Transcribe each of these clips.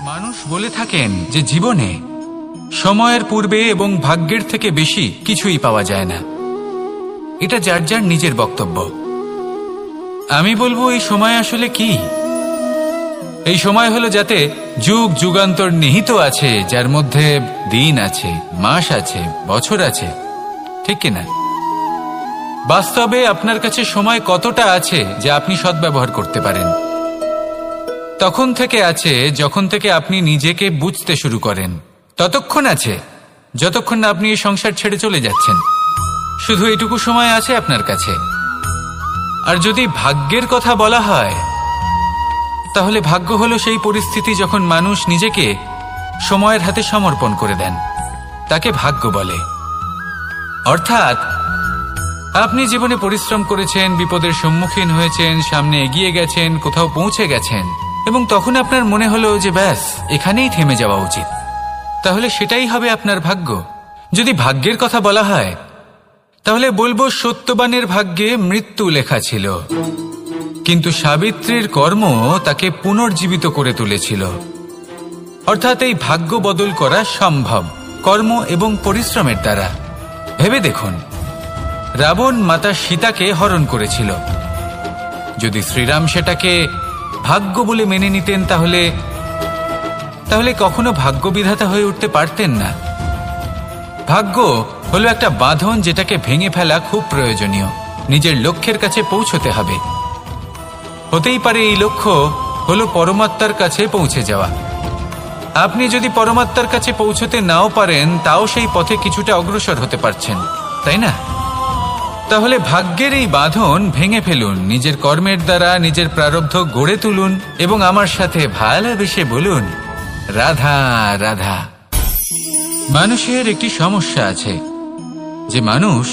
মানুষ বলে থাকেন যে জীবনে সময়ের পূর্বে এবং ভাগ্যের থেকে বেশি কিছুই পাওয়া যায় না। এটা যার যার নিজের বক্তব্য। আমি বলবো এই সময় আসলে কি? এই সময় হলো যাতে যুগ যুগান্তর নিহিত আছে, যার মধ্যে দিন আছে, মাস আছে, বছর আছে, ঠিক কিনা? বাস্তবে আপনার কাছে সময় কতটা আছে যা আপনি সদ্ব্যবহার করতে পারেন? তখন থেকে আছে যখন থেকে আপনি নিজেকে বুঝতে শুরু করেন। ততক্ষণ আছে যতক্ষণ না আপনি এই সংসার ছেড়ে চলে যাচ্ছেন। শুধু এটুকু সময় আছে আপনার কাছে। আর যদি ভাগ্যের কথা বলা হয়, তাহলে ভাগ্য হলো সেই পরিস্থিতি যখন মানুষ নিজেকে সময়ের হাতে সমর্পণ করে দেন, তাকে ভাগ্য বলে। অর্থাৎ আপনি জীবনে পরিশ্রম করেছেন, বিপদের সম্মুখীন হয়েছেন, সামনে এগিয়ে গেছেন, কোথাও পৌঁছে গেছেন, এবং তখন আপনার মনে হলো যে ব্যাস এখানেই থেমে যাওয়া উচিত। তাহলে সেটাই হবে আপনার ভাগ্য। যদি ভাগ্যের কথা বলা হয়, তাহলে বলবো সত্যবানের ভাগ্যে মৃত্যু লেখা ছিল, কিন্তু সাবিত্রীর কর্ম তাকে পুনর্জীবিত করে তুলেছিল। অর্থাৎ এই ভাগ্য বদল করা সম্ভব কর্ম এবং পরিশ্রমের দ্বারা। ভেবে দেখুন, রাবণ মাতা সীতাকে হরণ করেছিল। যদি শ্রীরাম সেটাকে ভাগ্য বলে মেনে নিতেন, তাহলে কখনো ভাগ্য বিধাতা হয়ে উঠতে পারতেন না। ভাগ্য হলো একটা বাঁধন যেটাকে ভেঙে ফেলা খুব প্রয়োজনীয়। নিজের লক্ষ্যের কাছে পৌঁছতে হবে। হতেই পারে এই লক্ষ্য হলো পরমাত্মার কাছে পৌঁছে যাওয়া। আপনি যদি পরমাত্মার কাছে পৌঁছতে নাও পারেন, তাও সেই পথে কিছুটা অগ্রসর হতে পারছেন, তাই না? তাহলে ভাগ্যের এই বাঁধন ভেঙে ফেলুন, নিজের কর্মের দ্বারা নিজের প্রারব্ধ গড়ে তুলুন এবং আমার সাথে ভালোবেসে বলুন, রাধা রাধা। মানুষের একটি সমস্যা আছে যে মানুষ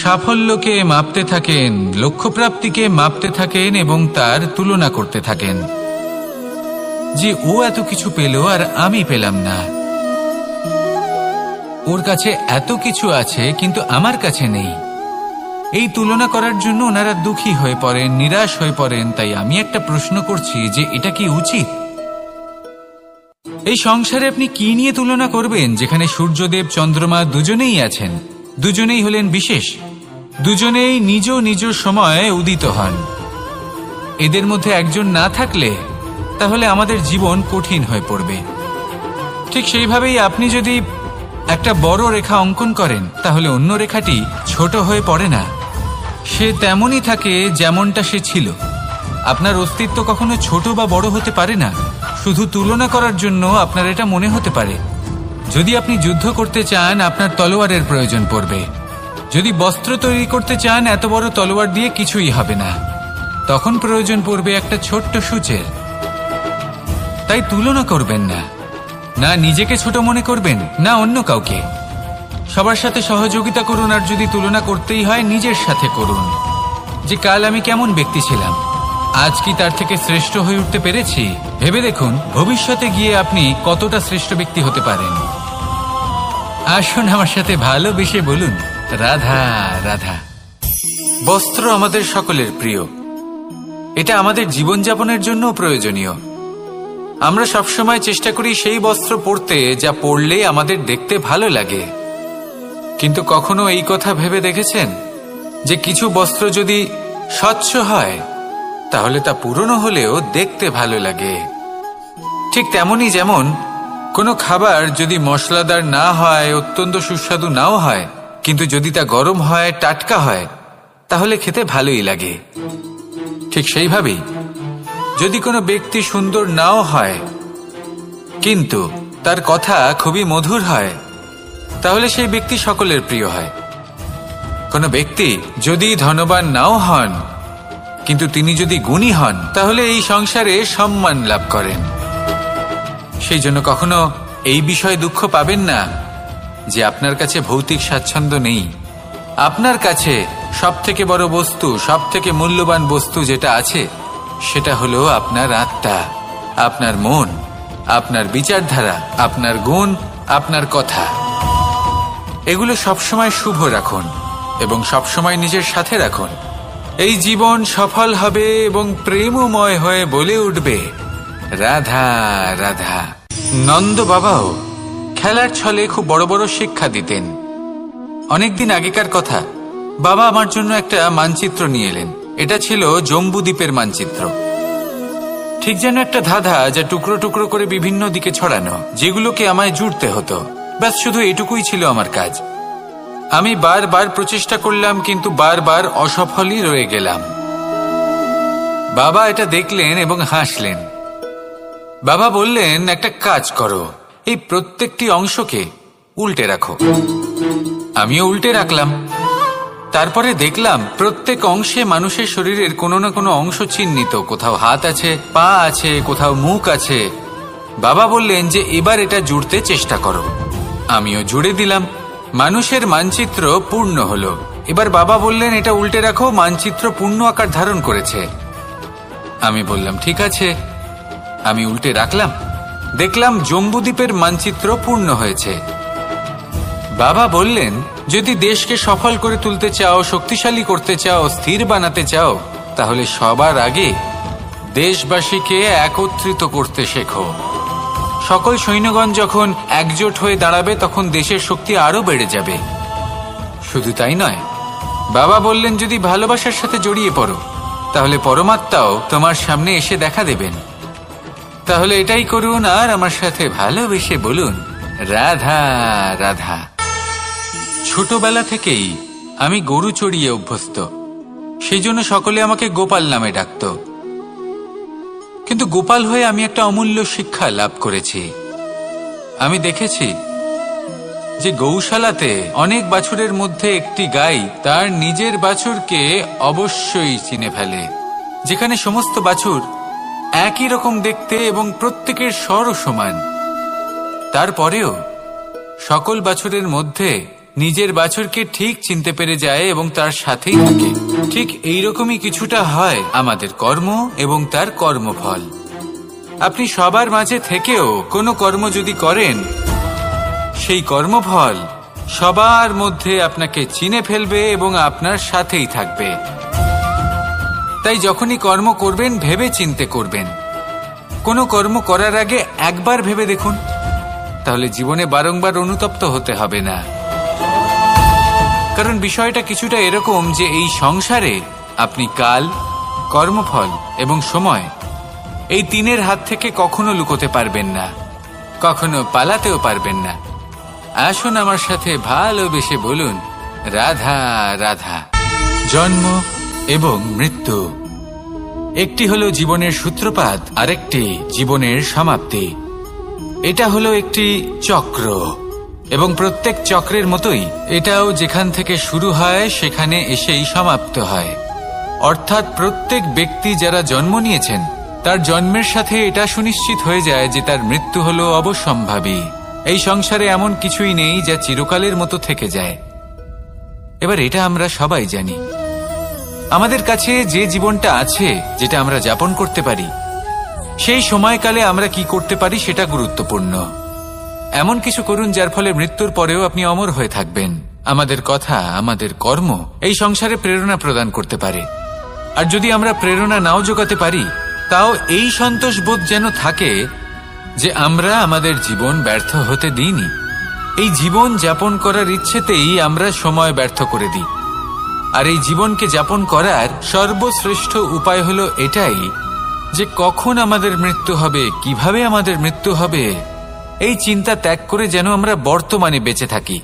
সাফল্যকে মাপতে থাকেন, লক্ষ্যপ্রাপ্তিকে মাপতে থাকেন এবং তার তুলনা করতে থাকেন যে ও এত কিছু পেল আর আমি পেলাম না, ওর কাছে এত কিছু আছে কিন্তু আমার কাছে নেই। এই তুলনা করার জন্য ওনারা দুঃখী হয়ে পড়েন, নিরাশ হয়ে পড়েন। তাই আমি একটা প্রশ্ন করছি যে এটা কি উচিত? এই সংসারে আপনি কি নিয়ে তুলনা করবেন, যেখানে সূর্যদেব চন্দ্রমা দুজনেই আছেন, দুজনেই হলেন বিশেষ, দুজনেই নিজ নিজ সময়ে উদিত হন। এদের মধ্যে একজন না থাকলে তাহলে আমাদের জীবন কঠিন হয়ে পড়বে। ঠিক সেইভাবেই আপনি যদি একটা বড় রেখা অঙ্কন করেন, তাহলে অন্য রেখাটি ছোট হয়ে পড়ে না, সে তেমনই থাকে যেমনটা সে ছিল। আপনার অস্তিত্ব কখনো ছোট বা বড় হতে পারে না। শুধু তুলনা করার জন্য আপনার এটা মনে হতে পারে। যদি আপনি যুদ্ধ করতে চান, আপনার তলোয়ারের প্রয়োজন পড়বে। যদি বস্ত্র তৈরি করতে চান, এত বড় তলোয়ার দিয়ে কিছুই হবে না, তখন প্রয়োজন পড়বে একটা ছোট্ট সূচের। তাই তুলনা করবেন না, না নিজেকে ছোট মনে করবেন, না অন্য কাউকে। সবার সাথে সহযোগিতা করুন, আর যদি তুলনা করতেই হয় নিজের সাথে করুন, যে কাল আমি কেমন ব্যক্তি ছিলাম, আজ কি তার থেকে শ্রেষ্ঠ হয়ে উঠতে পেরেছি? ভেবে দেখুন ভবিষ্যতে গিয়ে আপনি কতটা শ্রেষ্ঠ ব্যক্তি হতে পারেন। আসুন আমার সাথে ভালোবেসে বলুন, রাধা রাধা। বস্ত্র আমাদের সকলের প্রিয়, এটা আমাদের জীবনযাপনের জন্য প্রয়োজনীয়। আমরা সবসময় চেষ্টা করি সেই বস্ত্র পরতে যা পরলে আমাদের দেখতে ভালো লাগে। কিন্তু কখনো এই কথা ভেবে দেখেছেন যে কিছু বস্ত্র যদি স্বচ্ছ হয়, তাহলে তা পুরনো হলেও দেখতে ভালো লাগে? ঠিক তেমনি যেমন কোনো খাবার যদি মশলাদার না হয়, অত্যন্ত সুস্বাদু নাও হয়, কিন্তু যদি তা গরম হয়, টাটকা হয়, তাহলে খেতে ভালোই লাগে। ঠিক সেইভাবেই যদি কোনো ব্যক্তি সুন্দর নাও হয়, কিন্তু তার কথা খুবই মধুর হয়, তাহলে সেই ব্যক্তি সকলের প্রিয় হয়। কোনো ব্যক্তি যদি ধনবান নাও হন, কিন্তু তিনি যদি গুণী হন, তাহলে এই সংসারে সম্মান লাভ করেন। সেই জন্য কখনো এই বিষয়ে দুঃখ পাবেন না যে আপনার কাছে ভৌতিক স্বাচ্ছন্দ্য নেই। আপনার কাছে সব থেকে বড় বস্তু, সব থেকে মূল্যবান বস্তু যেটা আছে, সেটা হলো আপনার আত্মা, আপনার মন, আপনার বিচারধারা, আপনার গুণ, আপনার কথা। এগুলো সবসময় শুভ রাখুন এবং সবসময় নিজের সাথে রাখুন। এই জীবন সফল হবে এবং প্রেমময় হয়ে বলে উঠবে, রাধা রাধা। নন্দ বাবাও খেলার ছলে খুব বড় বড় শিক্ষা দিতেন। অনেকদিন আগেকার কথা, বাবা আমার জন্য একটা মানচিত্র নিয়ে এলেন। এটা ছিল জম্বুদ্বীপের মানচিত্র, ঠিক যেন একটা ধাঁধা, যা টুকরো টুকরো করে বিভিন্ন দিকে ছড়ানো, যেগুলোকে আমায় জুড়তে হতো। ব্যাস শুধু এটুকুই ছিল আমার কাজ। আমি বারবার প্রচেষ্টা করলাম, কিন্তু বারবার অসফলই রয়ে গেলাম। বাবা এটা দেখলেন এবং হাসলেন। বাবা বললেন, একটা কাজ করো, এই প্রত্যেকটি অংশকে উল্টে রাখো। আমিও উল্টে রাখলাম। তারপরে দেখলাম প্রত্যেক অংশে মানুষের শরীরের কোনো না কোনো অংশ চিহ্নিত। কোথাও হাত আছে, পা আছে, কোথাও মুখ আছে। বাবা বললেন যে এবার এটা জুড়তে চেষ্টা করো। আমিও জুড়ে দিলাম। মানুষের মানচিত্র পূর্ণ হলো। এবার বাবা বললেন, এটা উল্টে রাখো, মানচিত্র পূর্ণ আকার ধারণ করেছে। আমি বললাম, ঠিক আছে। আমি উল্টে রাখলাম। দেখলাম জম্বুদ্বীপের মানচিত্র পূর্ণ হয়েছে। বাবা বললেন, যদি দেশকে সফল করে তুলতে চাও, শক্তিশালী করতে চাও, স্থির বানাতে চাও, তাহলে সবার আগে দেশবাসীকে একত্রিত করতে শেখো। সকল সৈন্যগণ যখন একজোট হয়ে দাঁড়াবে, তখন দেশের শক্তি আরো বেড়ে যাবে। শুধু তাই নয়, বাবা বললেন, যদি ভালোবাসার সাথে জড়িয়ে পড়ো, তাহলে পরমাত্মাও তোমার সামনে এসে দেখা দেবেন। তাহলে এটাই করুন, আর আমার সাথে ভালোবেসে বলুন, রাধা রাধা। ছোটবেলা থেকেই আমি গরু চড়িয়ে অভ্যস্ত, সেই জন্য সকলে আমাকে গোপাল নামে ডাকত। কিন্তু গোপাল হয়ে আমি একটা অমূল্য শিক্ষা লাভ করেছি। আমি দেখেছি যে গৌশালাতে অনেক বাছুরের মধ্যে একটি গাই তার নিজের বাছুরকে অবশ্যই চিনে ফেলে। যেখানে সমস্ত বাছুর একই রকম দেখতে এবং প্রত্যেকের স্বরও সমান, তারপরেও সকল বাছুরের মধ্যে নিজের বাছুরকে ঠিক চিনতে পেরে যায় এবং তার সাথেই থাকে। ঠিক এইরকমই কিছুটা হয় আমাদের কর্ম এবং তার কর্মফল। আপনি সবার মাঝে থেকেও কোনো কর্ম যদি করেন, সেই কর্মফল সবার মধ্যে আপনাকে চিনে ফেলবে এবং আপনার সাথেই থাকবে। তাই যখনই কর্ম করবেন, ভেবে চিন্তে করবেন। কোনো কর্ম করার আগে একবার ভেবে দেখুন, তাহলে জীবনে বারংবার অনুতপ্ত হতে হবে না। কারণ বিষয়টা কিছুটা এরকম যে এই সংসারে আপনি কাল, কর্মফল এবং সময়, এই তিনের হাত থেকে কখনো লুকোতে পারবেন না, কখনো পালাতেও পারবেন না। আসুন আমার সাথে ভালোবেসে বলুন, রাধা রাধা। জন্ম এবং মৃত্যু, একটি হলো জীবনের সূত্রপাত, আরেকটি জীবনের সমাপ্তি। এটা হলো একটি চক্র, এবং প্রত্যেক চক্রের মতোই এটাও যেখান থেকে শুরু হয় সেখানে এসেই সমাপ্ত হয়। অর্থাৎ প্রত্যেক ব্যক্তি যারা জন্ম নিয়েছেন, তার জন্মের সাথে এটা সুনিশ্চিত হয়ে যায় যে তার মৃত্যু হলো অবশ্যম্ভাবী। এই সংসারে এমন কিছুই নেই যা চিরকালের মতো থেকে যায়। এবার এটা আমরা সবাই জানি। আমাদের কাছে যে জীবনটা আছে, যেটা আমরা যাপন করতে পারি, সেই সময়কালে আমরা কি করতে পারি সেটা গুরুত্বপূর্ণ। এমন কিছু করুন যার ফলে মৃত্যুর পরেও আপনি অমর হয়ে থাকবেন। আমাদের কথা, আমাদের কর্ম এই সংসারে প্রেরণা প্রদান করতে পারে। আর যদি আমরা প্রেরণা নাও জোগাতে পারি, তাও এই সন্তোষ বোধ যেন থাকে যে আমরা আমাদের জীবন ব্যর্থ হতে দিইনি। এই জীবন যাপন করার ইচ্ছেতেই আমরা সময় ব্যর্থ করে দিই। আর এই জীবনকে যাপন করার সর্বশ্রেষ্ঠ উপায় হলো এটাই যে কখন আমাদের মৃত্যু হবে, কিভাবে আমাদের মৃত্যু হবে, এই চিন্তা ত্যাগ করে যেন আমরা বর্তমানে বেঁচে থাকি,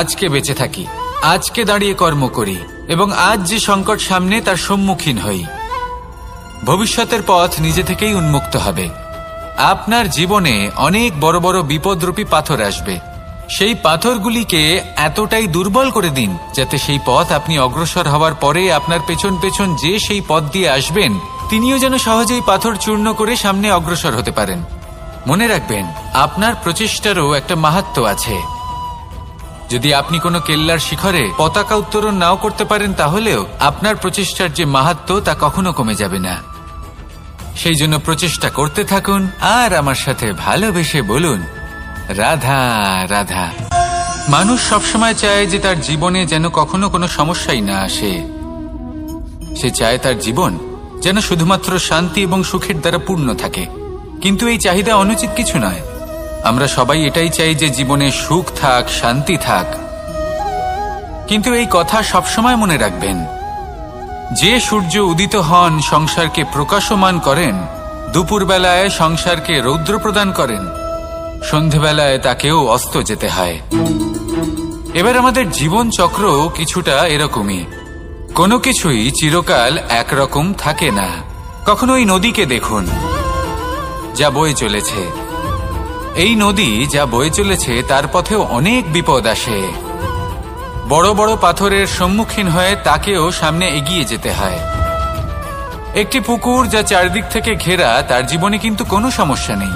আজকে বেঁচে থাকি, আজকে দাঁড়িয়ে কর্ম করি এবং আজ যে সংকট সামনে তার সম্মুখীন হই। ভবিষ্যতের পথ নিজে থেকেই উন্মুক্ত হবে। আপনার জীবনে অনেক বড় বড় বিপদরূপী পাথর আসবে। সেই পাথরগুলিকে এতটাই দুর্বল করে দিন যাতে সেই পথ আপনি অগ্রসর হওয়ার পরে আপনার পেছন পেছন যে সেই পথ দিয়ে আসবেন, তিনিও যেন সহজেই পাথর চূর্ণ করে সামনে অগ্রসর হতে পারেন। মনে রাখবেন, আপনার প্রচেষ্টারও একটা মাহাত্ম্য আছে। যদি আপনি কোনো কেল্লার শিখরে পতাকা উত্তোলন নাও করতে পারেন, তাহলেও আপনার প্রচেষ্টার যে মাহাত্ম্য তা কখনো কমে যাবে না। সেই জন্য প্রচেষ্টা করতে থাকুন আর আমার সাথে ভালোবেসে বলুন, রাধা রাধা। মানুষ সবসময় চায় যে তার জীবনে যেন কখনো কোনো সমস্যাই না আসে। সে চায় তার জীবন যেন শুধুমাত্র শান্তি এবং সুখের দ্বারা পূর্ণ থাকে। কিন্তু এই চাহিদা অনুচিত কিছু নয়। আমরা সবাই এটাই চাই যে জীবনে সুখ থাক, শান্তি থাক। কিন্তু এই কথা সবসময় মনে রাখবেন, যে সূর্য উদিত হন সংসারকে প্রকাশমান করেন, দুপুরবেলায় সংসারকে রৌদ্র প্রদান করেন, সন্ধেবেলায় তাকেও অস্ত যেতে হয়। এবার আমাদের জীবন চক্র কিছুটা এরকমই। কোনো কিছুই চিরকাল একরকম থাকে না। কখনো এই নদীকে দেখুন, যা বয়ে চলেছে। এই নদী যা বয়ে চলেছে তার পথেও অনেক বিপদ আসে। বড় বড় পাথরের সম্মুখীন হয়ে তাকেও সামনে এগিয়ে যেতে হয়। একটি পুকুর যা চারদিক থেকে ঘেরা, তার জীবনে কিন্তু কোনো সমস্যা নেই।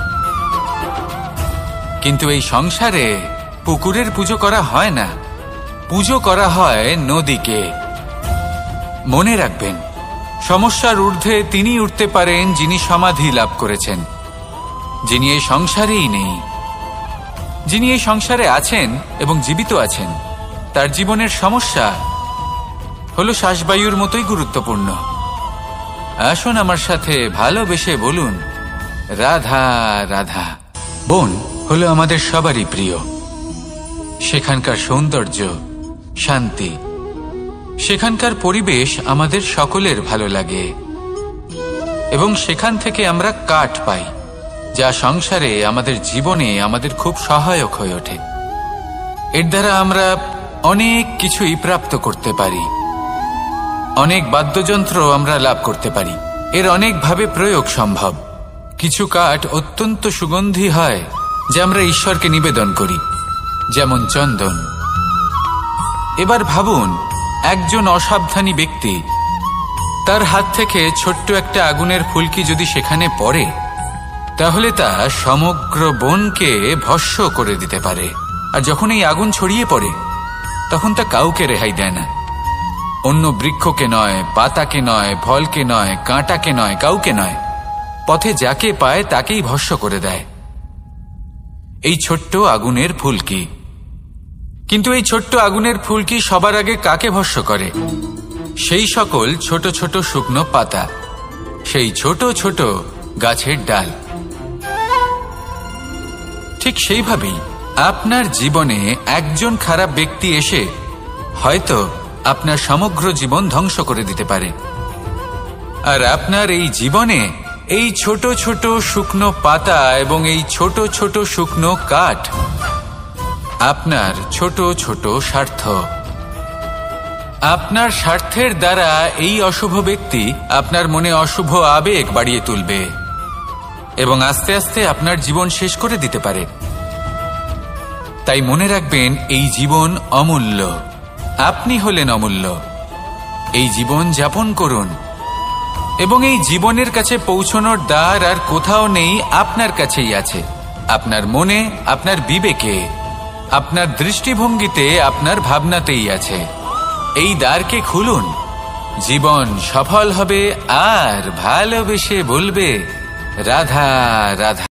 কিন্তু এই সংসারে পুকুরের পুজো করা হয় না, পুজো করা হয় নদীকে। মনে রাখবেন, সমস্যার ঊর্ধ্বে তিনি উঠতে পারেন যিনি সমাধি লাভ করেছেন, যিনি এই সংসারেই নেই। যিনি এই সংসারে আছেন এবং জীবিত আছেন, তার জীবনের সমস্যা হলো শ্বাসবায়ুর মতোই গুরুত্বপূর্ণ। আসুন আমার সাথে ভালোবেসে বলুন, রাধা রাধা। বন হলো আমাদের সবারই প্রিয়। সেখানকার সৌন্দর্য, শান্তি, সেখানকার পরিবেশ আমাদের সকলের ভালো লাগে এবং সেখান থেকে আমরা কাঠ পাই, যা সংসারে আমাদের জীবনে আমাদের খুব সহায়ক হয়ে ওঠে। এর দ্বারা আমরা অনেক কিছুই প্রাপ্ত করতে পারি। অনেক বাদ্যযন্ত্র আমরা লাভ করতে পারি। এর অনেকভাবে প্রয়োগ সম্ভব। কিছু কাঠ অত্যন্ত সুগন্ধি হয়, যা আমরা ঈশ্বরকে নিবেদন করি, যেমন চন্দন। এবার ভাবুন, একজন অসাবধানী ব্যক্তি, তার হাত থেকে ছোট্ট একটা আগুনের ফুলকি যদি সেখানে পড়ে, তাহলে তা সমগ্র বনকে ভস্ম করে দিতে পারে। আর যখন এই আগুন ছড়িয়ে পড়ে, তখন তা কাউকে রেহাই দেয় না। অন্য বৃক্ষকে নয়, পাতাকে নয়, ফলকে নয়, কাঁটাকে নয়, কাউকে নয়, পথে যাকে পায় তাকেই ভস্ম করে দেয়। এই ছোট্ট আগুনের ফুলকি। কিন্তু এই ছোট্ট আগুনের ফুলকি সবার আগে কাকে ভস্ম করে? সেই সকল ছোট ছোট শুকনো পাতা, সেই ছোট ছোট গাছের ডাল। ঠিক সেইভাবেই আপনার জীবনে একজন খারাপ ব্যক্তি এসে হয়তো আপনার সমগ্র জীবন ধ্বংস করে দিতে পারে। আর আপনার এই জীবনে এই ছোট ছোট শুকনো পাতা এবং এই ছোট ছোট শুকনো কাঠ আপনার ছোট ছোট স্বার্থ। আপনার স্বার্থের দ্বারা এই অশুভ ব্যক্তি আপনার মনে অশুভ আবেগ বাড়িয়ে তুলবে এবং আস্তে আস্তে আপনার জীবন শেষ করে দিতে পারে। তাই মনে রাখবেন, এই জীবন অমূল্য। আপনি হলেন অমূল্য। এই জীবন যাপন করুন এবং এই জীবনের কাছে পৌঁছানোর দ্বার আর কোথাও নেই, আপনার কাছেই আছে। আপনার মনে, আপনার বিবেকে, আপনার দৃষ্টিভঙ্গিতে, আপনার ভাবনাতেই আছে। এই দ্বারকে খুলুন, জীবন সফল হবে আর ভালোবেসে বলবে, রাধা রাধা।